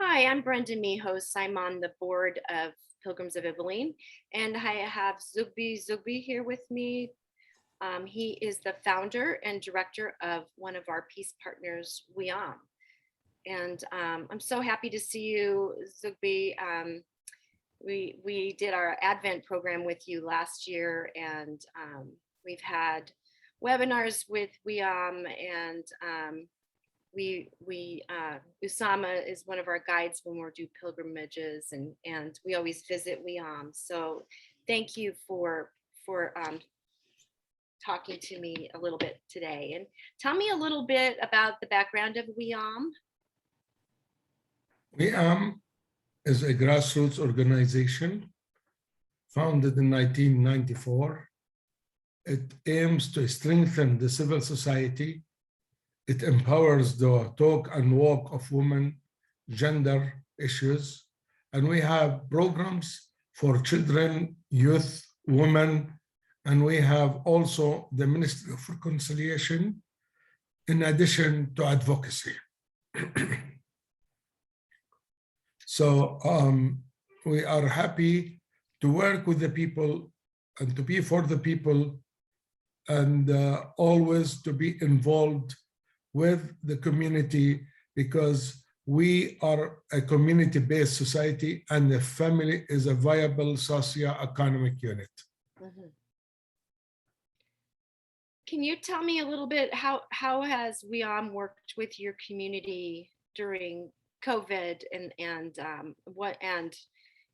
Hi, I'm Brenda Mijos. I'm on the board of Pilgrims of Ibillin, and I have Zoughbi Zoughbi here with me. He is the founder and director of one of our peace partners, WIAM. And I'm so happy to see you, Zoughbi. We did our Advent program with you last year, and we've had webinars with WIAM, and Usama is one of our guides when we do pilgrimages, and we always visit WIAM. So thank you for talking to me a little bit today, and tell me a little bit about the background of WIAM. WIAM is a grassroots organization founded in 1994. It aims to strengthen the civil society. It empowers the talk and walk of women, gender issues, and we have programs for children, youth, women, and we have also the Ministry of Reconciliation in addition to advocacy. So we are happy to work with the people and to be for the people and always to be involved with the community, because we are a community-based society and the family is a viable socio-economic unit. Mm-hmm. Can you tell me a little bit how has WIAM worked with your community during COVID and what, and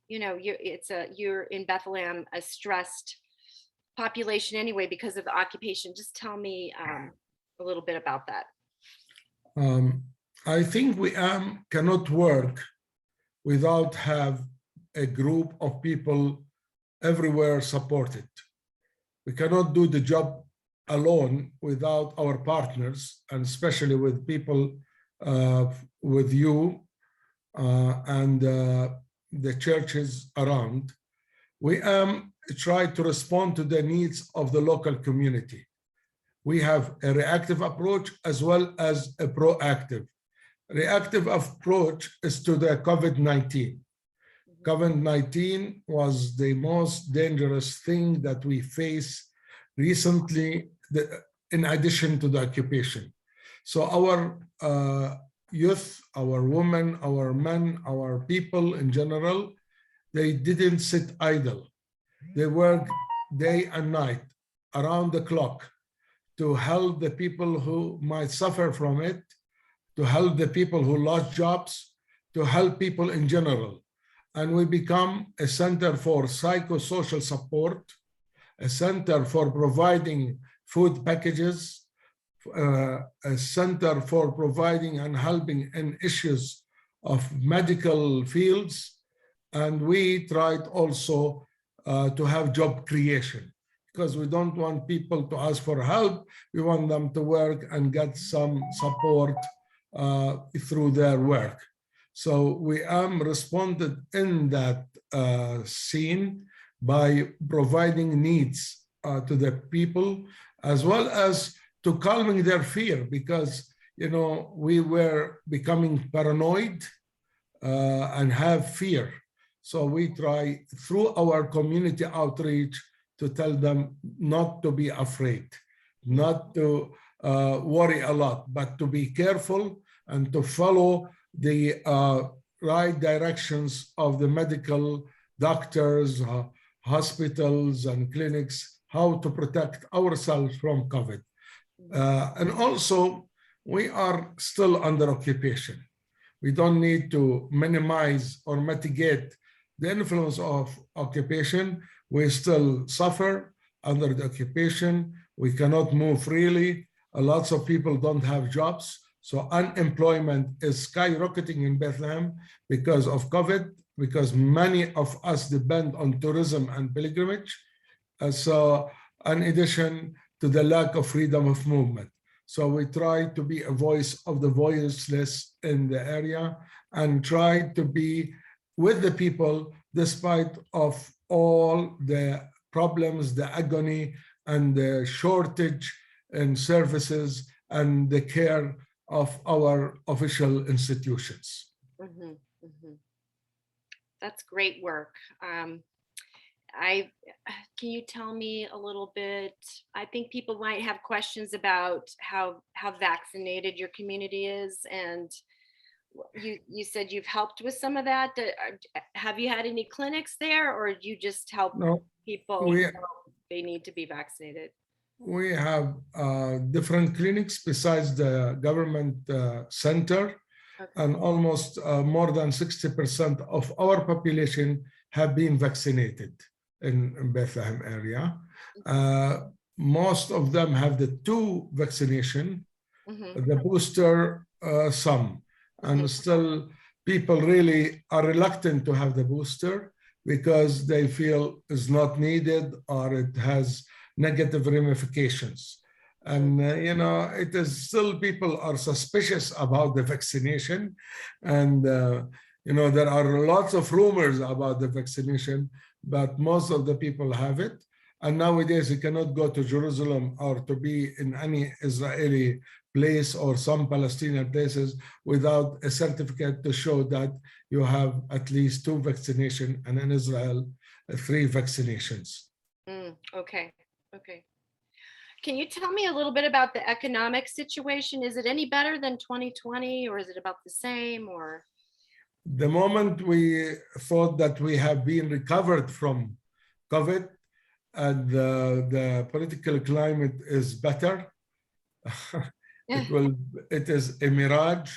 you know, you're in Bethlehem, a stressed population anyway because of the occupation. Just tell me a little bit about that. I think WIAM cannot work without have a group of people everywhere supported. We cannot do the job alone without our partners, and especially with people with you and the churches around. WIAM try to respond to the needs of the local community. We have a reactive approach as well as a proactive. Reactive approach is to the COVID-19. COVID-19 was the most dangerous thing that we face recently, in addition to the occupation. So our youth, our women, our men, our people in general, they didn't sit idle. They worked day and night, around the clock, to help the people who might suffer from it, to help the people who lost jobs, to help people in general. And we become a center for psychosocial support, a center for providing food packages, a center for providing and helping in issues of medical fields. And we tried also to have job creation, because we don't want people to ask for help. We want them to work and get some support through their work. So WIAM responded in that scene by providing needs to the people, as well as to calming their fear, because we were becoming paranoid and have fear. So we try through our community outreach to tell them not to be afraid, not to worry a lot, but to be careful and to follow the right directions of the medical doctors, hospitals and clinics, how to protect ourselves from COVID. And also, we are still under occupation. We don't need to minimize or mitigate the influence of occupation. We still suffer under the occupation. We cannot move freely. Lots of people don't have jobs. So unemployment is skyrocketing in Bethlehem because of COVID, because many of us depend on tourism and pilgrimage. So in addition to the lack of freedom of movement. So we try to be a voice of the voiceless in the area and try to be with the people despite of all the problems, the agony, and the shortage in services and the care of our official institutions. Mm-hmm, That's great work. I can you tell me a little bit? I think people might have questions about how vaccinated your community is, and you said you've helped with some of that. Have you had any clinics there, or you just help No, people we know they need to be vaccinated? we have different clinics besides the government center, Okay. and almost more than 60% of our population have been vaccinated in Bethlehem area. Uh, Most of them have the two vaccination, Mm-hmm. the booster some, Mm-hmm. and still people really are reluctant to have the booster because they feel it's not needed or it has negative ramifications. And it is still people are suspicious about the vaccination, and there are lots of rumors about the vaccination, but most of the people have it. And nowadays you cannot go to Jerusalem or to be in any Israeli place or some Palestinian places without a certificate to show that you have at least two vaccinations, and in Israel, three vaccinations. Okay. Okay. Can you tell me a little bit about the economic situation? Is it any better than 2020, or is it about the same, or? The moment we thought that we have been recovered from COVID and the political climate is better, it is a mirage.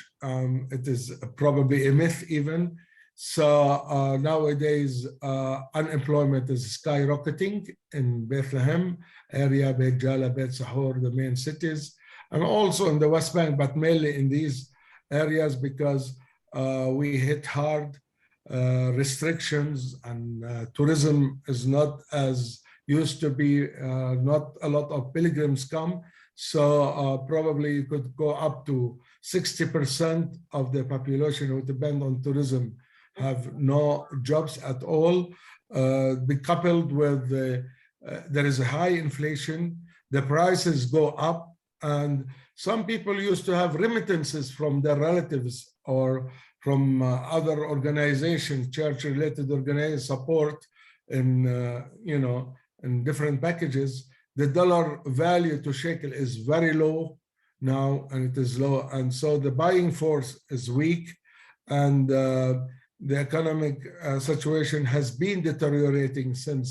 It is probably a myth even. So nowadays, unemployment is skyrocketing in Bethlehem area, Beit Jala, Beit Sahor, the main cities, and also in the West Bank, but mainly in these areas because we hit hard restrictions, and tourism is not as used to be. Not a lot of pilgrims come. So probably you could go up to 60% of the population who depend on tourism have no jobs at all. Be coupled with there is a high inflation, the prices go up, and some people used to have remittances from their relatives or from other organizations, church-related organizations, support in in different packages. The dollar value to shekel is very low now, and it is low, and so the buying force is weak, and the economic situation has been deteriorating since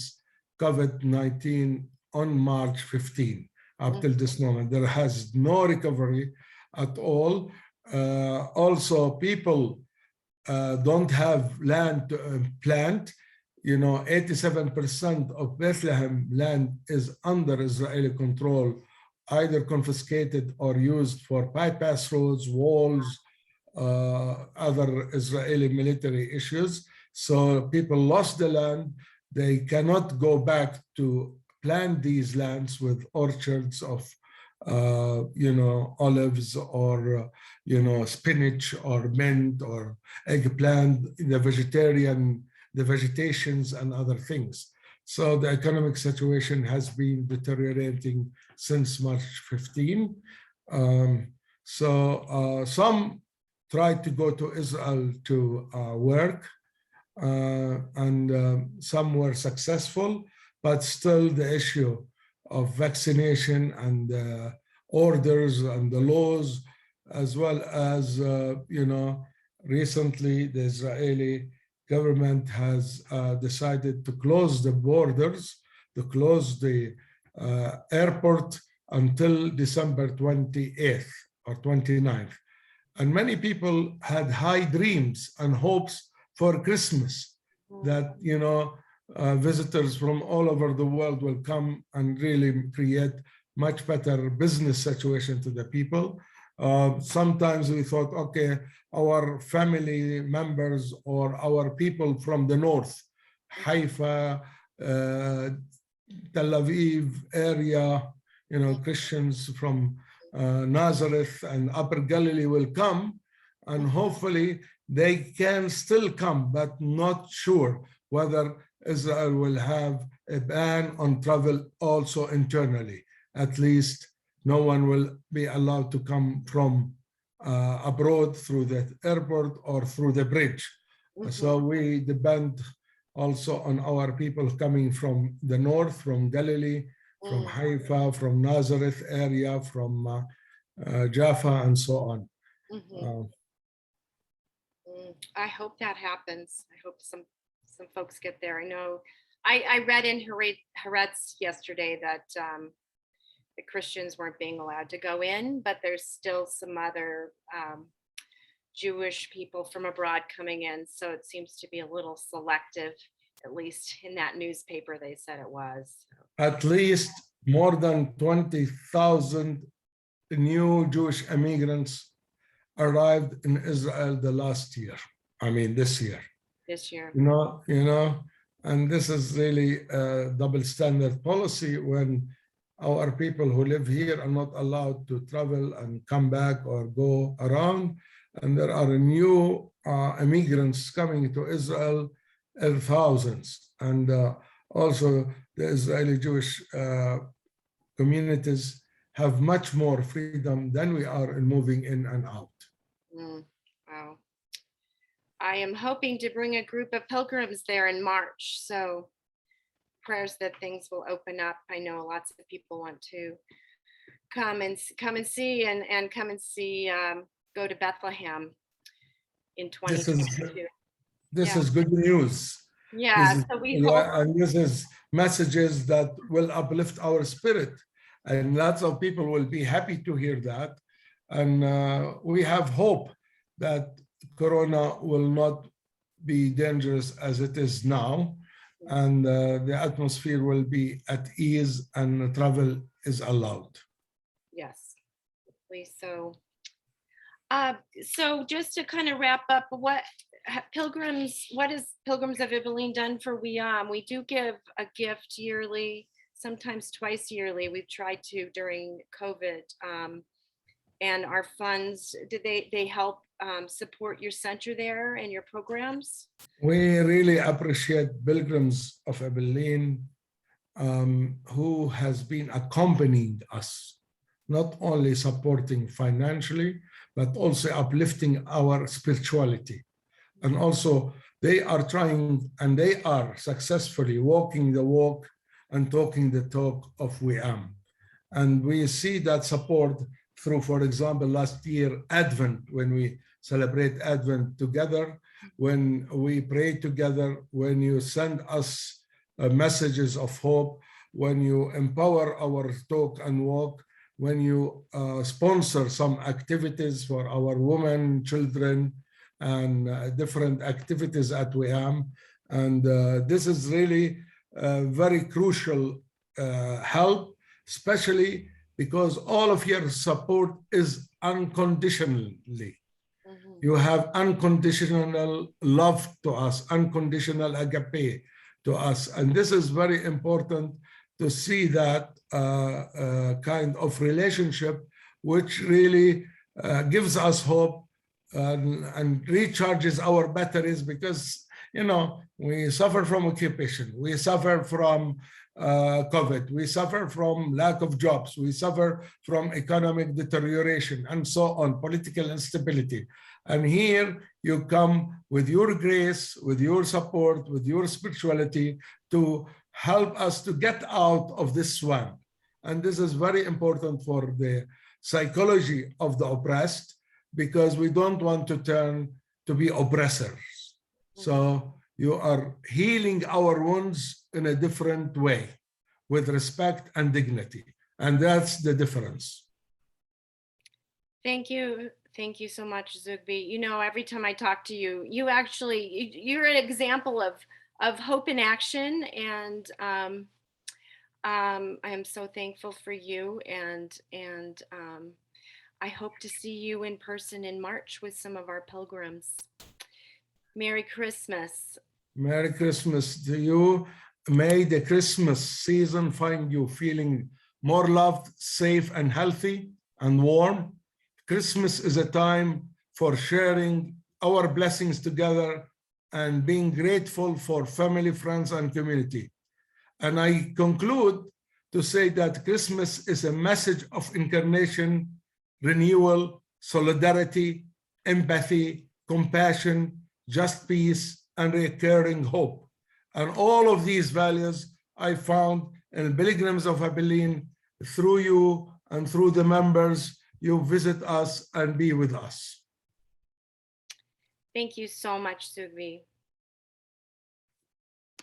COVID-19 on March 15 up till this moment. There has no recovery at all. Also, people don't have land to plant. 87% of Bethlehem land is under Israeli control, either confiscated or used for bypass roads, walls, other Israeli military issues. So people lost the land. They cannot go back to plant these lands with orchards of olives or spinach or mint or eggplant, the vegetations and other things. So the economic situation has been deteriorating since March 15. Some tried to go to Israel to work, and some were successful, but still the issue of vaccination and orders and the laws, as well as, recently the Israeli government has decided to close the borders, to close the airport until December 28th or 29th. And many people had high dreams and hopes for Christmas that, visitors from all over the world will come and really create much better business situation to the people. Sometimes we thought, okay, our family members or our people from the north, Haifa, Tel Aviv area, Christians from Nazareth and Upper Galilee will come, and hopefully they can still come, but not sure whether Israel will have a ban on travel also internally. At least no one will be allowed to come from abroad through the airport or through the bridge. So we depend also on our people coming from the north, from Galilee, from Haifa, from Nazareth area, from Jaffa, and so on. I hope that happens. I hope some folks get there. I know I read in Haaretz yesterday that the Christians weren't being allowed to go in, but there's still some other Jewish people from abroad coming in. So it seems to be a little selective, at least in that newspaper they said it was. At least more than 20,000 new Jewish immigrants arrived in Israel the last year. I mean, this year. This year. You know, and this is really a double standard policy when our people who live here are not allowed to travel and come back or go around. And there are new immigrants coming to Israel in thousands. And also the Israeli Jewish communities have much more freedom than we are in moving in and out. Wow. I am hoping to bring a group of pilgrims there in March. So prayers that things will open up. I know lots of people want to come and see and come and see, go to Bethlehem in 2022. This is good news. Yeah, so we hope. And this is messages that will uplift our spirit. And lots of people will be happy to hear that. And we have hope that Corona will not be dangerous as it is now. And the atmosphere will be at ease and travel is allowed. Yes, please. So just to kind of wrap up, what has Pilgrims of Ibillin done for WIAM? We do give a gift yearly, sometimes twice yearly. We've tried to during COVID, and our funds, did they help support your center there and your programs? We really appreciate Pilgrims of Ibillin, who has been accompanying us, not only supporting financially, but also uplifting our spirituality. And also they are trying and they are successfully walking the walk and talking the talk of WIAM. And we see that support through, for example, last year, Advent, when we celebrate Advent together, when we pray together, when you send us messages of hope, when you empower our talk and walk, when you sponsor some activities for our women, children, and different activities at WIAM. And this is really very crucial help, especially because all of your support is unconditionally. You have unconditional love to us, unconditional agape to us. And this is very important to see that kind of relationship, which really gives us hope and recharges our batteries, because, you know, we suffer from occupation, we suffer from COVID, we suffer from lack of jobs, we suffer from economic deterioration, and so on, political instability. And here you come with your grace, with your support, with your spirituality to help us to get out of this swamp. And this is very important for the psychology of the oppressed, because we don't want to turn to be oppressors. So you are healing our wounds in a different way, with respect and dignity. And that's the difference. Thank you. Thank you so much, Zoughbi. You know, every time I talk to you, you're an example of hope in action. And I am so thankful for you. And I hope to see you in person in March with some of our pilgrims. Merry Christmas. Merry Christmas to you. May the Christmas season find you feeling more loved, safe, and healthy and warm. Christmas is a time for sharing our blessings together and being grateful for family, friends, and community. And I conclude to say that Christmas is a message of incarnation, renewal, solidarity, empathy, compassion, just peace, and recurring hope. And all of these values I found in Pilgrims of Ibillin through you and through the members. You visit us and be with us. Thank you so much, Zoughbi.